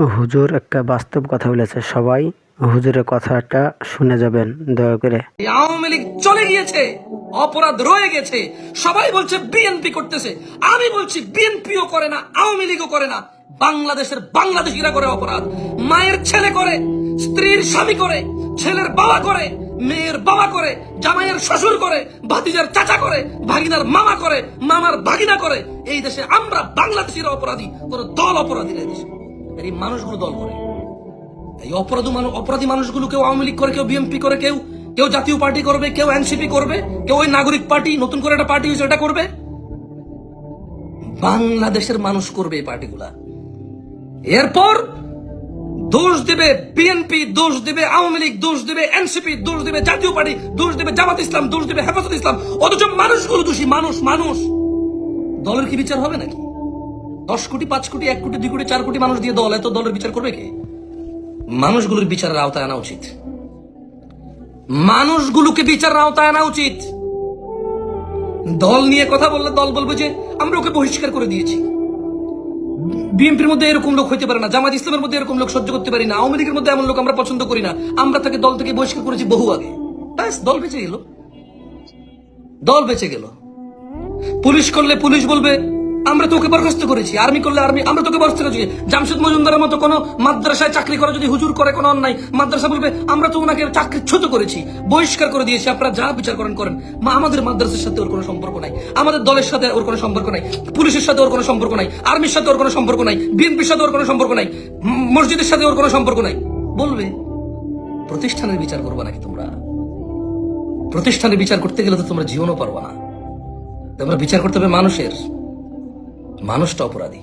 হুজুর একটা বাস্তব কথা বলেছে, সবাই হুজুরের কথাটা শুনে যাবেন দয়া করে। আওয়ামী লীগ চলে গিয়েছে, অপরাধ রয়ে গেছে। সবাই বলছে বিএনপি করতেছে, আমি বলছি বিএনপিও করে না, আওয়ামী লীগও করে না, বাংলাদেশের বাংলাদেশিরা করে অপরাধ। মায়ের ছেলে করে, স্ত্রীর স্বামী করে, ছেলের বাবা করে, মেয়ের বাবা করে, জামাইয়ের শ্বশুর করে, ভাতিজার চাচা করে, ভাগিনার মামা করে, মামার ভাগিনা করে। এই দেশে আমরা বাংলাদেশিরা অপরাধী, কোন দল অপরাধী না। দেশে এই মানুষগুলো দল করে, এই অপরাধী মানুষগুলো কেউ আওয়ামী লীগ করে, কেউ বিএনপি করে, কেউ কেউ জাতীয় পার্টি করবে, কেউ এনসিপি করবে, কেউ ওই নাগরিক পার্টি নতুন করে একটা পার্টি হয়েছে এটা করবে। বাংলাদেশের মানুষ করবে এই পার্টিগুলা। এরপর দোষ দেবে বিএনপি, দোষ দেবে আওয়ামী লীগ, দোষ দেবে এনসিপি, দোষ দেবে জাতীয় পার্টি, দোষ দেবে জামাত ইসলাম, দোষ দেবে হেফাজত ইসলাম। অথচ মানুষগুলো দোষী। মানুষ দলের কি বিচার হবে নাকি? 10 কোটি, 5 কোটি, 1 কোটি, 2 কোটি, 4 কোটি মানুষ দিয়ে দল, এত দলের বিচার করবে কে? মানুষগুলোর বিচারের আওতায় আনা উচিত। মানুষগুলোকে বিচারের আওতায় আনা উচিত। দল নিয়ে কথা বললে দল বলবে যে আমরা ওকে বহিষ্কার করে দিয়েছি। বিএনপির মধ্যে এরকম লোক হইতে পারে না, জামাত ইসলামের মধ্যে এরকম লোক সহ্য করতে পারি না, আওয়ামী লীগের মধ্যে এমন লোক আমরা পছন্দ করি না, আমরা তাকে দল থেকে বহিষ্কার করেছি বহু আগে। ব্যাস, দল বেঁচে গেল, দল বেঁচে গেল। পুলিশ করলে পুলিশ বলবে আমরা তোকে বরখাস্ত করেছি, আর্মি করলে আর্মি আমরা তোকে বরখাস্ত করেছি। জামশেদ মজুমদারের মতো কোনো মাদ্রাসায় চাকরি করে যদি হুজুর করে কোনো অন্যায়, মাদ্রাসা বলবে আমরা তো ওনাকে চাকরিচ্যুত করেছি, বহিষ্কার করে দিয়েছি, আপনারা যা বিচার করেন করেন। আমাদের মাদ্রাসার সাথে ওর কোনো সম্পর্ক নাই, আমাদের দলের সাথে ওর কোনো সম্পর্ক নাই, পুলিশের সাথে ওর কোনো সম্পর্ক নাই, আর্মির সাথে ওর কোনো সম্পর্ক নাই, বিএনপির সাথে ওর কোনো সম্পর্ক নাই, মসজিদের সাথে ওর কোনো সম্পর্ক নাই। বলবে প্রতিষ্ঠানের বিচার করবা নাকি তোমরা? প্রতিষ্ঠানের বিচার করতে গেলে তো তোমরা জীবনও পারবা না। তোমরা বিচার করতে হবে মানুষের। মানুষটা অপরাধী।